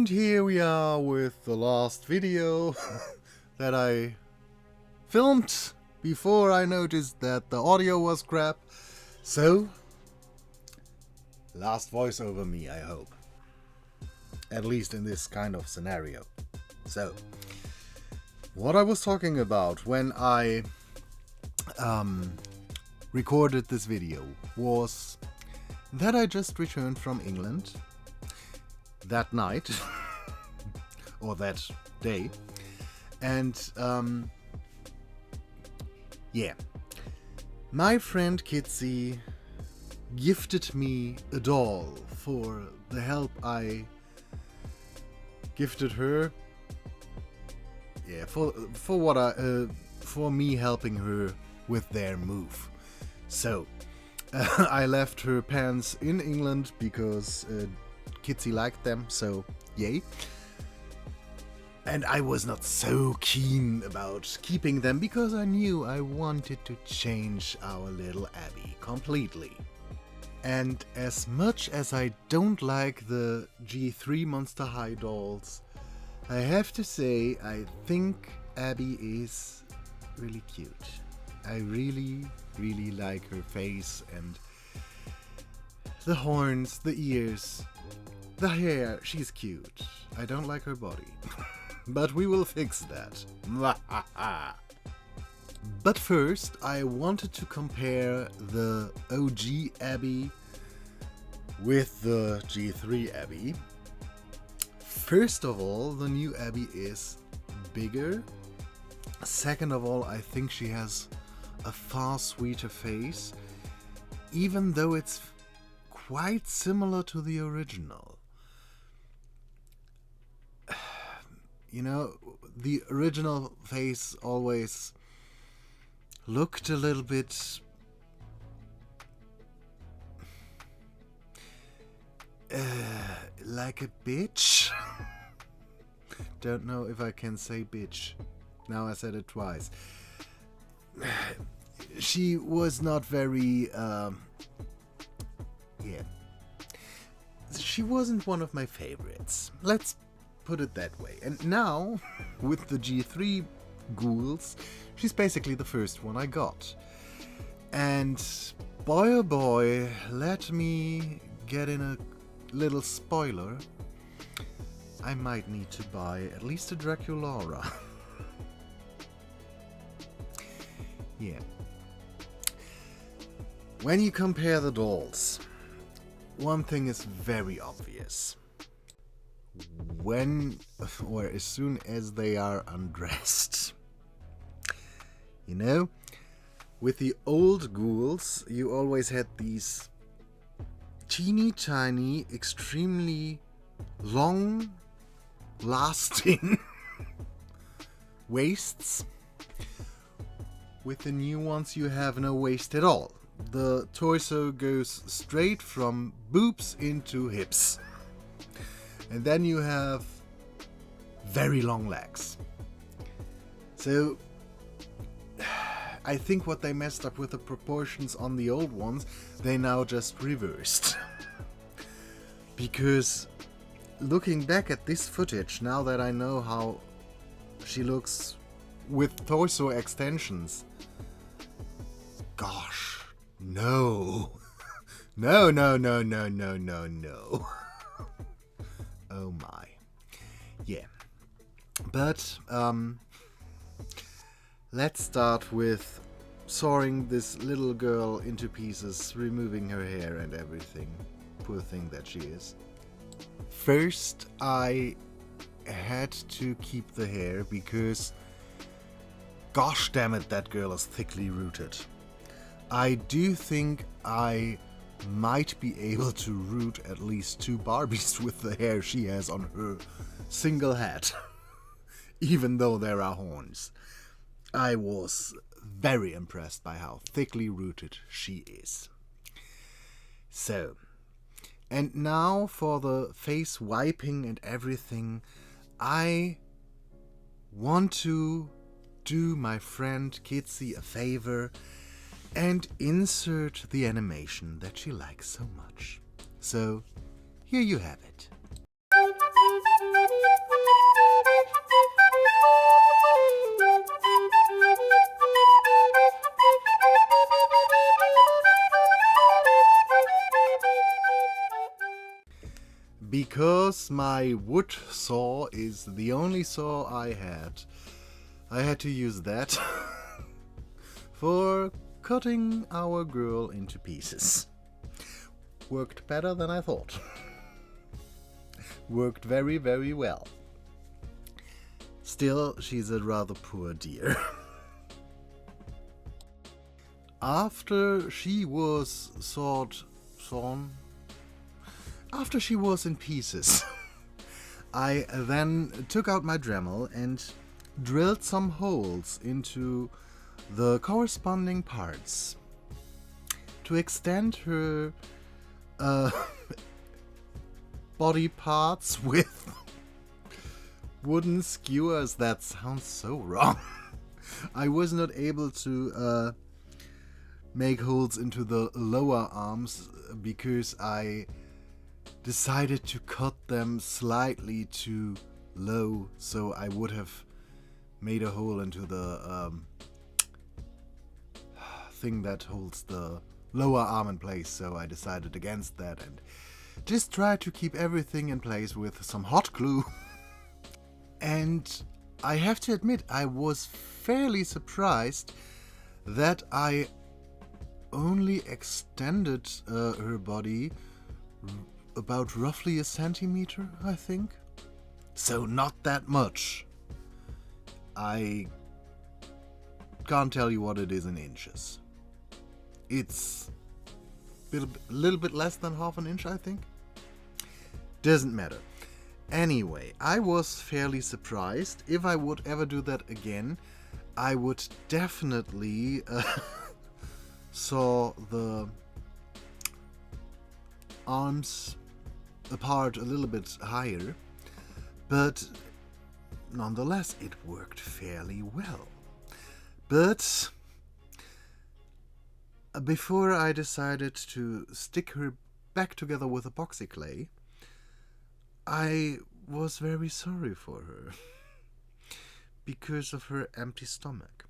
And here we are with the last video that I filmed before I noticed that the audio was crap. So, last voice over me, I hope. At least in this kind of scenario. So, what I was talking about when I recorded this video was that I just returned from England that night or that day, and yeah, my friend Kitsy gifted me a doll for the help I gifted her. Yeah, for me helping her with their move. So I left her pants in England because Kitsy liked them, so yay. And I was not so keen about keeping them because I knew I wanted to change our little abbey completely. And as much as I don't like the G3 Monster High dolls, I have to say I think Abby is really cute. I really like her face and the horns, the ears, the hair. She's cute. I don't like her body. But we will fix that. But first, I wanted to compare the OG Abbey with the G3 Abbey. First of all, the new Abbey is bigger. Second of all, I think she has a far sweeter face, even though it's quite similar to the original. You know, the original face always looked a little bit like a bitch. Don't know if I can say bitch. Now I said it twice. She was not very, yeah. She wasn't one of my favorites. Let's put it that way. And now, with the G3 ghouls, she's basically the first one I got. And boy oh boy, let me get in a little spoiler. I might need to buy at least a Draculaura. Yeah. When you compare the dolls, one thing is very obvious. When, or as soon as they are undressed. You know, with the old ghouls, you always had these teeny tiny, extremely long lasting waists. With the new ones, you have no waist at all. The torso goes straight from boobs into hips. And then you have very long legs. So, I think what they messed up with the proportions on the old ones, they now just reversed. Because looking back at this footage, now that I know how she looks with torso extensions, gosh, no. No. Oh my. Yeah. But, let's start with sawing this little girl into pieces, removing her hair and everything. Poor thing that she is. First, I had to keep the hair because, gosh damn it, that girl is thickly rooted. I do think I might be able to root at least 2 Barbies with the hair she has on her single head, even though there are horns. I was very impressed by how thickly rooted she is. So, and now for the face wiping and everything, I want to do my friend Kitsy a favor and insert the animation that she likes so much. So, here you have it. Because my wood saw is the only saw I had to use that for cutting our girl into pieces. Worked better than I thought. Worked very, very well. Still, she's a rather poor dear. After she was after she was in pieces, I then took out my Dremel and drilled some holes into the corresponding parts to extend her body parts with wooden skewers. That sounds so wrong. I was not able to make holes into the lower arms because I decided to cut them slightly too low, so I would have made a hole into the thing that holds the lower arm in place, so I decided against that and just tried to keep everything in place with some hot glue. And I have to admit, I was fairly surprised that I only extended her body about roughly a centimeter, I think. So not that much. I can't tell you what it is in inches. It's a little bit less than half an inch, I think. Doesn't matter. Anyway, I was fairly surprised. If I would ever do that again, I would definitely saw the arms apart a little bit higher, but nonetheless it worked fairly well. But before I decided to stick her back together with epoxy clay, I was very sorry for her because of her empty stomach.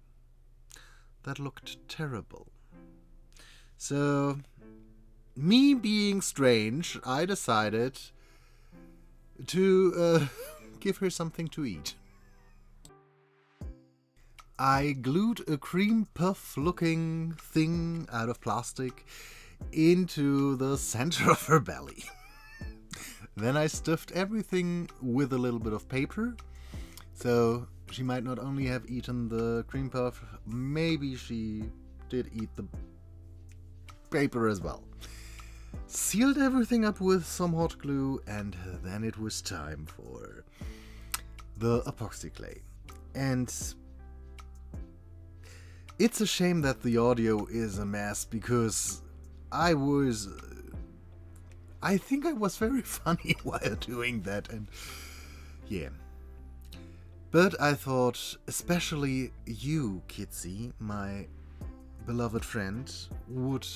That looked terrible. So, me being strange, I decided to give her something to eat. I glued a cream puff looking thing out of plastic into the center of her belly. Then I stuffed everything with a little bit of paper, so she might not only have eaten the cream puff, maybe she did eat the paper as well. Sealed everything up with some hot glue, and then it was time for the epoxy clay. And it's a shame that the audio is a mess, because I think I was very funny while doing that, and yeah. But I thought, especially you, Kitsy, my beloved friend, would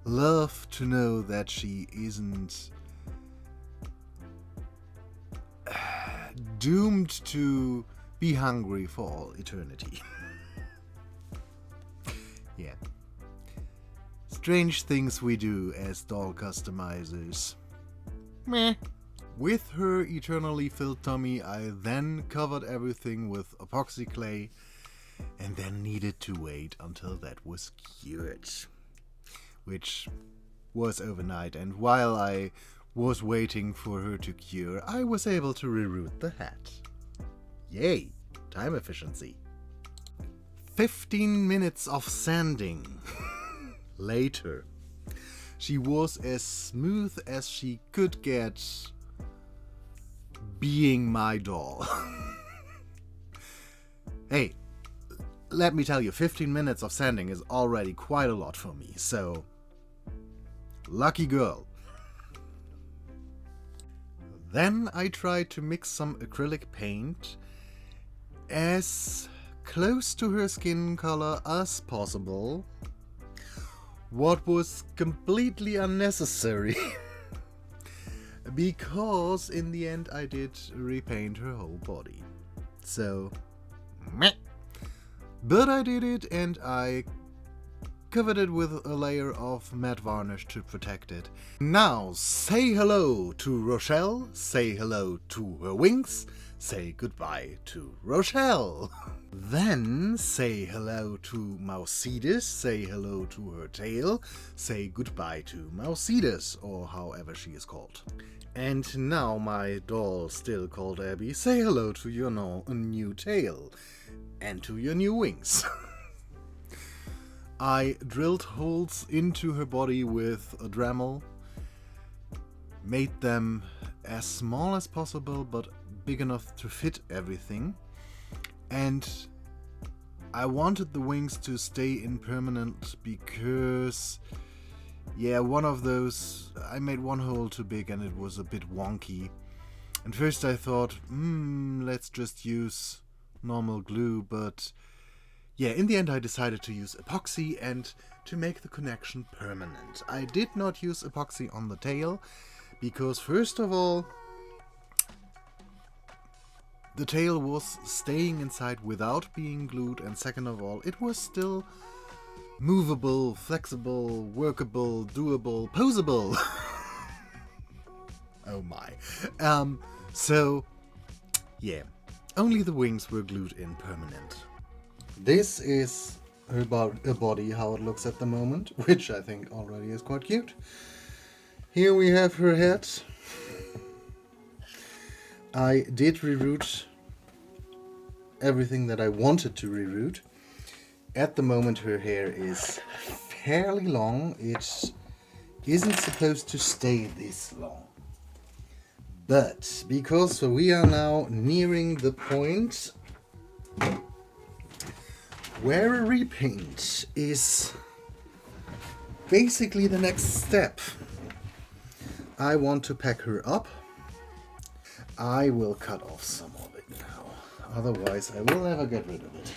love to know that she isn't doomed to be hungry for all eternity. Yeah. Strange things we do as doll customizers. Meh. With her eternally filled tummy, I then covered everything with epoxy clay and then needed to wait until that was cured, which was overnight, and while I was waiting for her to cure, I was able to reroute the hat. Yay! Time efficiency. 15 minutes of sanding. Later, she was as smooth as she could get being my doll. Hey, let me tell you, 15 minutes of sanding is already quite a lot for me, so lucky girl. Then I tried to mix some acrylic paint as close to her skin color as possible, what was completely unnecessary because in the end I did repaint her whole body. So, meh. But I did it, and I covered it with a layer of matte varnish to protect it. Now say hello to Rochelle, say hello to her wings, say goodbye to Rochelle. Then say hello to Mouseedus, say hello to her tail, say goodbye to Mouseedus, or however she is called. And now, my doll, still called Abby, say hello to your new tail and to your new wings. I drilled holes into her body with a Dremel, made them as small as possible but big enough to fit everything, and I wanted the wings to stay in permanent because one of those, I made one hole too big and it was a bit wonky. And first I thought, let's just use normal glue, but in the end I decided to use epoxy and to make the connection permanent. I did not use epoxy on the tail because first of all, the tail was staying inside without being glued, and second of all, it was still movable, flexible, workable, doable, posable. Oh my. Only the wings were glued in permanent. This is her body, how it looks at the moment, which I think already is quite cute. Here we have her head. I did reroute everything that I wanted to reroute. At the moment her hair is fairly long. It isn't supposed to stay this long. But because we are now nearing the point where a repaint is basically the next step, I want to pack her up. I will cut off some of it now, otherwise I will never get rid of it.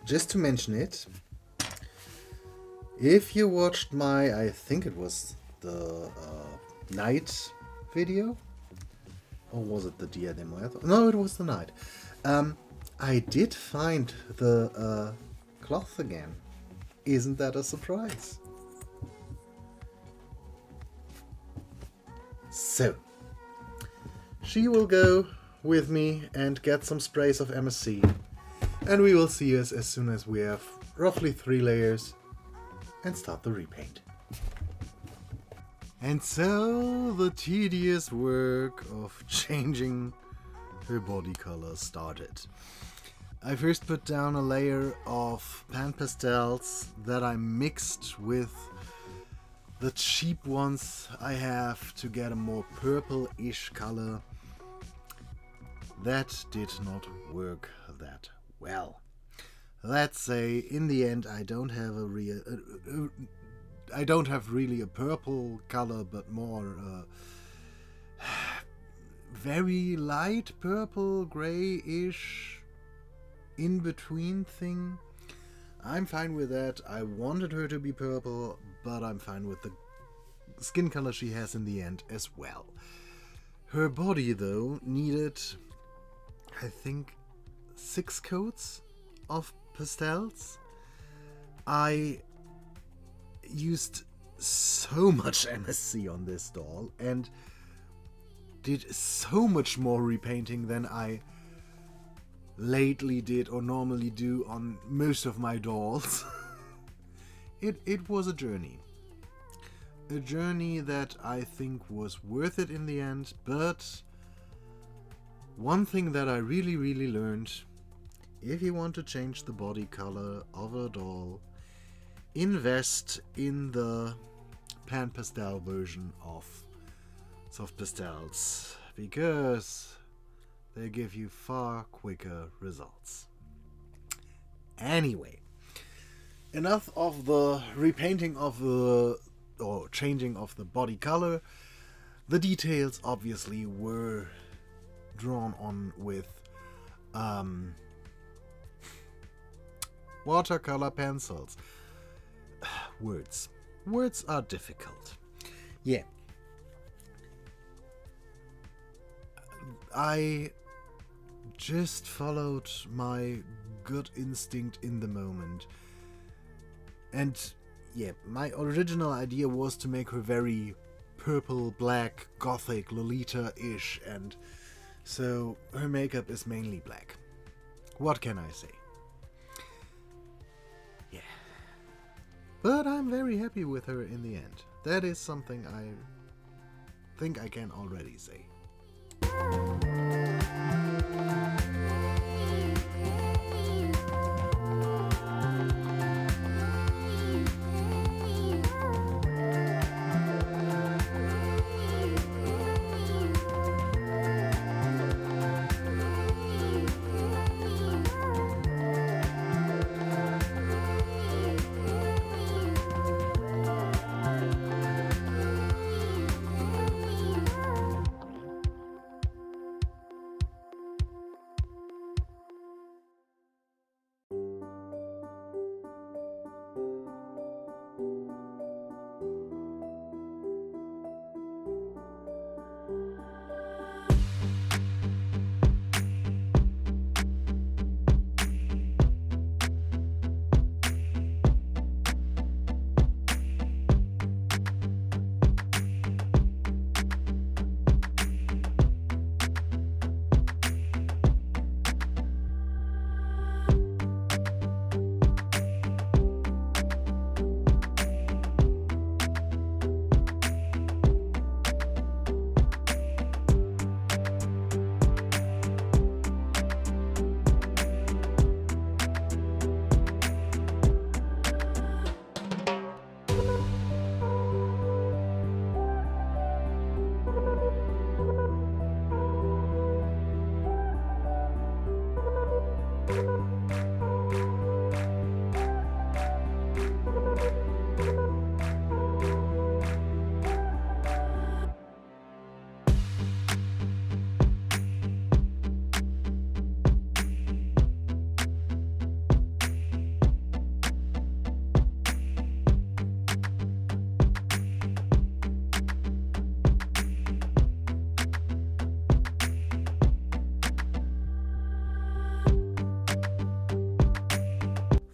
Just to mention it, if you watched my, I think it was the night video, or was it the dia de muertos? No, it was the night. I did find the cloth again. Isn't that a surprise? So, she will go with me and get some sprays of MSC. And we will see us as soon as we have roughly 3 layers and start the repaint. And so the tedious work of changing her body color started. I first put down a layer of pan pastels that I mixed with the cheap ones I have to get a more purple-ish color. That did not work that well. Let's say in the end I don't have really a purple color, but more very light purple, grayish, in between thing. I'm fine with that. I wanted her to be purple, but I'm fine with the skin color she has in the end as well. Her body though needed, I think, 6 coats of pastels. I used so much MSC on this doll and did so much more repainting than I lately did or normally do on most of my dolls. It was a journey. A journey that I think was worth it in the end, but one thing that I really learned: if you want to change the body color of a doll, invest in the pan pastel version of soft pastels, because they give you far quicker results. Anyway, enough of the repainting of the, or changing of the body color. The details obviously were drawn on with watercolor pencils. Words are difficult. Yeah, I just followed my gut instinct in the moment. And yeah, my original idea was to make her very purple, black, gothic, lolita-ish, and so her makeup is mainly black. What can I say? Yeah. But I'm very happy with her in the end. That is something I think I can already say.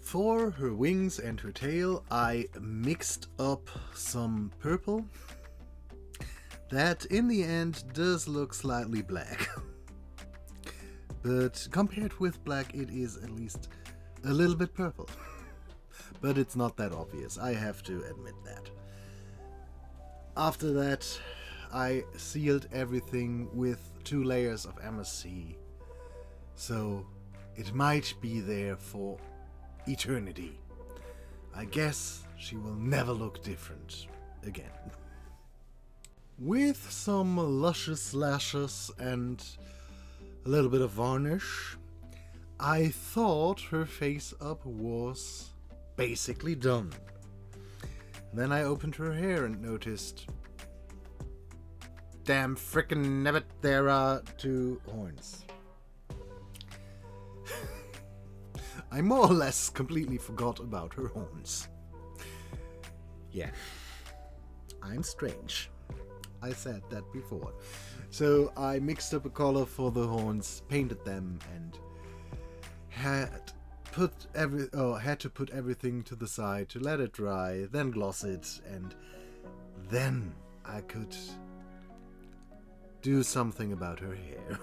For her wings and her tail, I mixed up some purple. That, in the end, does look slightly black. But compared with black, it is at least a little bit purple. But it's not that obvious, I have to admit that. After that, I sealed everything with 2 layers of MSC. So it might be there for eternity. I guess she will never look different again. With some luscious lashes and a little bit of varnish, I thought her face up was basically done. Then I opened her hair and noticed, damn frickin' nabbit, there are 2 horns. I more or less completely forgot about her horns. Yeah, I'm strange. I said that before. So I mixed up a color for the horns, painted them, and had to put everything to the side to let it dry, then gloss it, and then I could do something about her hair.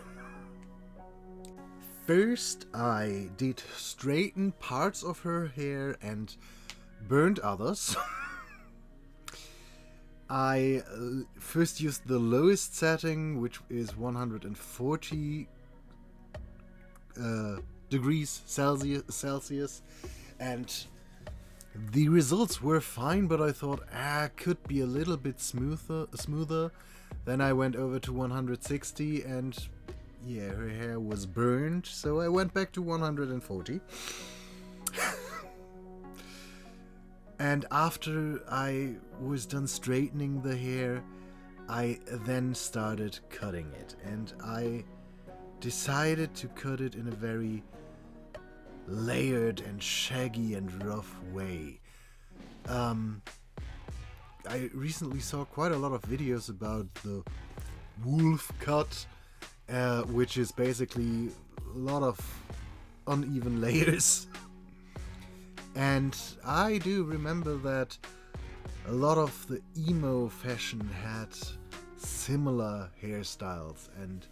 First, I did straighten parts of her hair and burned others. I first used the lowest setting, which is 140 degrees Celsius, and the results were fine, but I thought, could be a little bit smoother. Then I went over to 160 and yeah, her hair was burned, so I went back to 140. And after I was done straightening the hair, I then started cutting it, and I decided to cut it in a very layered and shaggy and rough way. I recently saw quite a lot of videos about the wolf cut, which is basically a lot of uneven layers. And I do remember that a lot of the emo fashion had similar hairstyles, and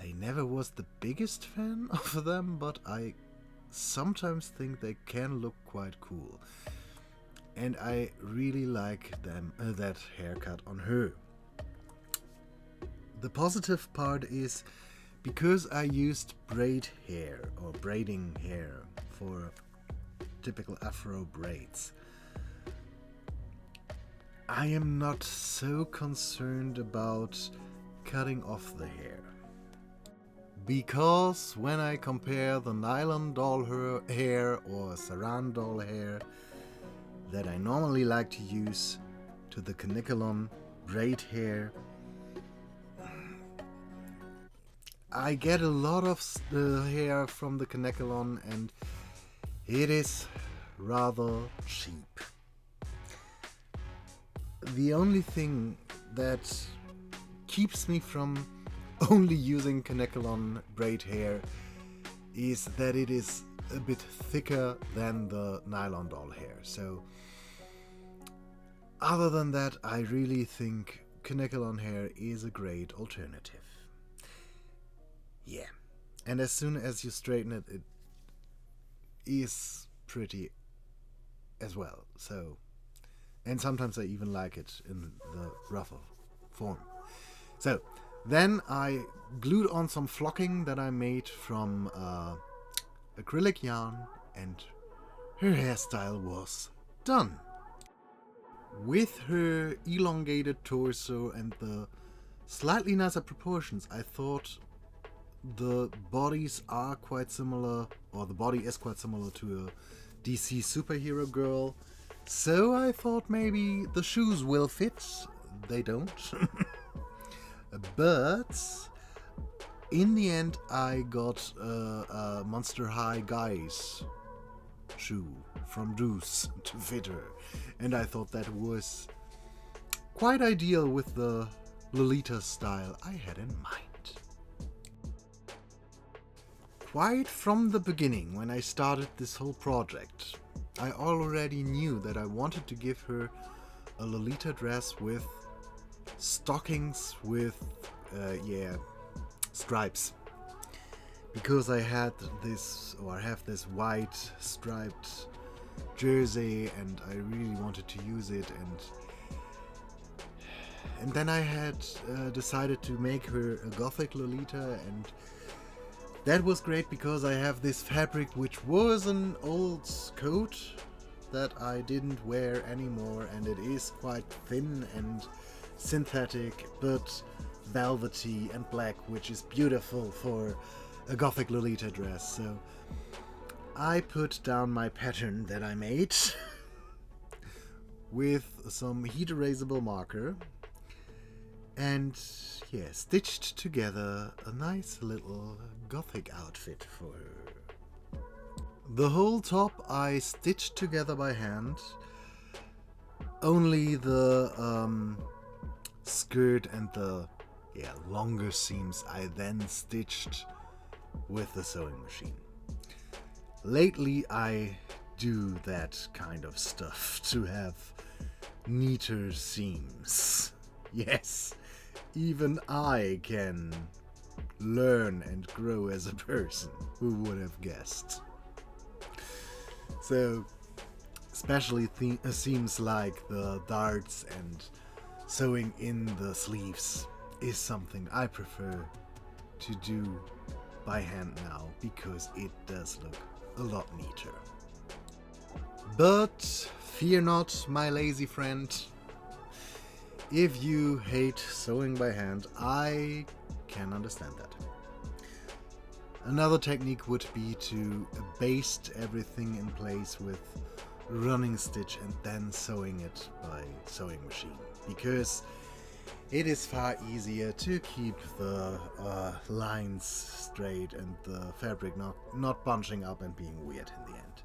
I never was the biggest fan of them, but I sometimes think they can look quite cool. And I really like them, that haircut on her. The positive part is, because I used braid hair or braiding hair for typical Afro braids, I am not so concerned about cutting off the hair. Because when I compare the nylon doll hair or saran doll hair that I normally like to use to the Caniculon braid hair, I get a lot of hair from the Caniculon, and it is rather cheap. The only thing that keeps me from only using Caniculon braid hair is that it is a bit thicker than the nylon doll hair. So other than that, I really think Caniculon hair is a great alternative. Yeah, and as soon as you straighten it, it is pretty as well. So, and sometimes I even like it in the rougher form. So then I glued on some flocking that I made from acrylic yarn, and her hairstyle was done. With her elongated torso and the slightly nicer proportions, I thought the bodies are quite similar, or the body is quite similar to a DC superhero girl. So I thought maybe the shoes will fit. They don't. But in the end, I got a Monster High Guys shoe from Deuce to fit her, and I thought that was quite ideal with the Lolita style I had in mind. Quite from the beginning, when I started this whole project, I already knew that I wanted to give her a Lolita dress with stockings with stripes, because I have this white striped jersey and I really wanted to use it, and then I had decided to make her a gothic Lolita, and that was great because I have this fabric which was an old coat that I didn't wear anymore, and it is quite thin and synthetic but velvety and black, which is beautiful for a gothic Lolita dress. So I put down my pattern that I made with some heat erasable marker and stitched together a nice little gothic outfit for her. The whole top I stitched together by hand. Only the skirt and the longer seams I then stitched with the sewing machine. Lately I do that kind of stuff to have neater seams. Yes, even I can learn and grow as a person. Who would have guessed? So, especially seams like the darts and sewing in the sleeves is something I prefer to do by hand now, because it does look a lot neater. But fear not, my lazy friend. If you hate sewing by hand, I can understand that. Another technique would be to baste everything in place with running stitch and then sewing it by sewing machine, because it is far easier to keep the lines straight and the fabric not bunching up and being weird in the end.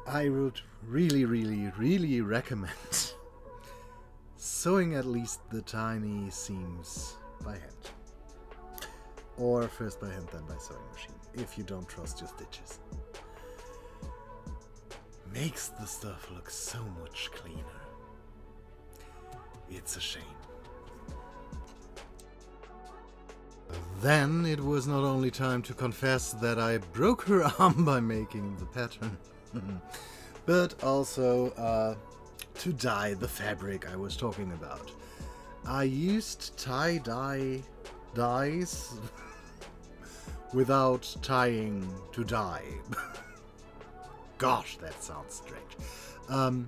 I would really recommend sewing at least the tiny seams by hand. Or first by hand, then by sewing machine, if you don't trust your stitches. Makes the stuff look so much cleaner. It's a shame. Then it was not only time to confess that I broke her arm by making the pattern, but also to dye the fabric I was talking about. I used tie-dye dyes without tying to dye. Gosh, that sounds strange.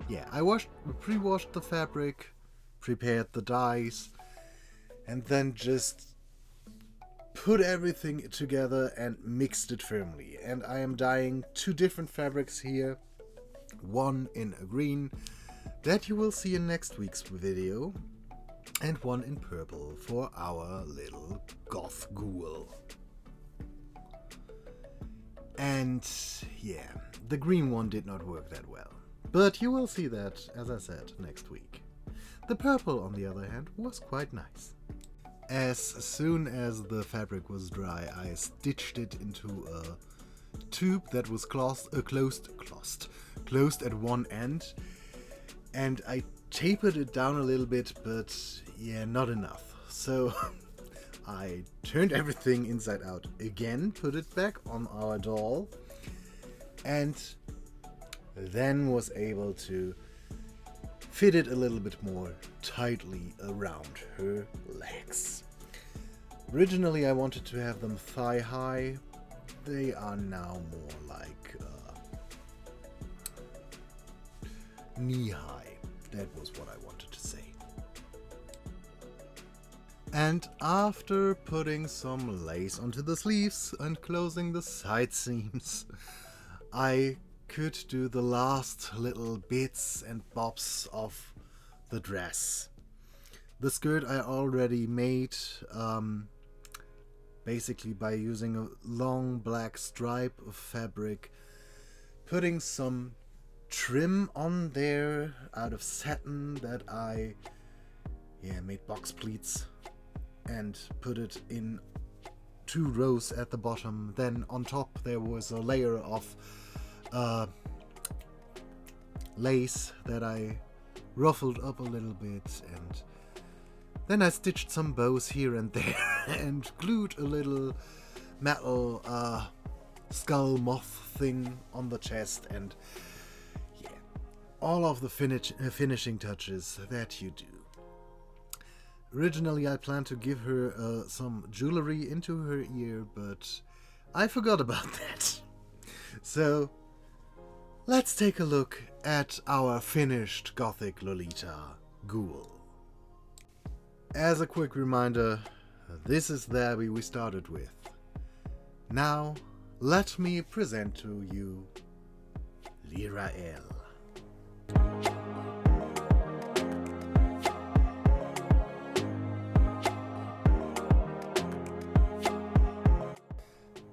Yeah, I pre-washed the fabric, prepared the dyes, and then just put everything together and mixed it firmly. And I am dyeing two different fabrics here. One in a green, that you will see in next week's video, and one in purple for our little goth ghoul. And yeah, the green one did not work that well. But you will see that, as I said, next week. The purple, on the other hand, was quite nice. As soon as the fabric was dry, I stitched it into a tube that was closed at one end, and I tapered it down a little bit, but yeah, not enough. So I turned everything inside out again, put it back on our doll, and then was able to fit it a little bit more tightly around her legs. Originally I wanted to have them thigh high. They are now more like knee high. That was what I wanted to say. And after putting some lace onto the sleeves and closing the side seams, I could do the last little bits and bobs of the dress. The skirt I already made basically by using a long black stripe of fabric, putting some trim on there out of satin that I made box pleats and put it in 2 rows at the bottom. Then on top there was a layer of lace that I ruffled up a little bit, and then I stitched some bows here and there and glued a little metal skull moth thing on the chest, and yeah, all of the finishing touches that you do. Originally I planned to give her some jewelry into her ear, but I forgot about that. So let's take a look at our finished Gothic Lolita ghoul. As a quick reminder, this is the abbey we started with. Now, let me present to you Lirael.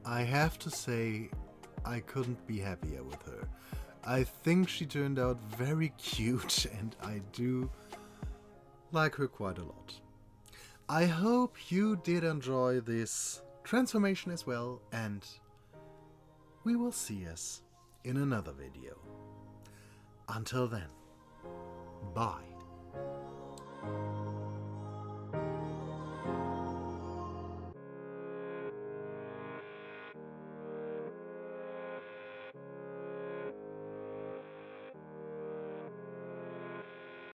I have to say, I couldn't be happier with her. I think she turned out very cute, and I do like her quite a lot. I hope you did enjoy this transformation as well, and we will see us in another video. Until then, bye.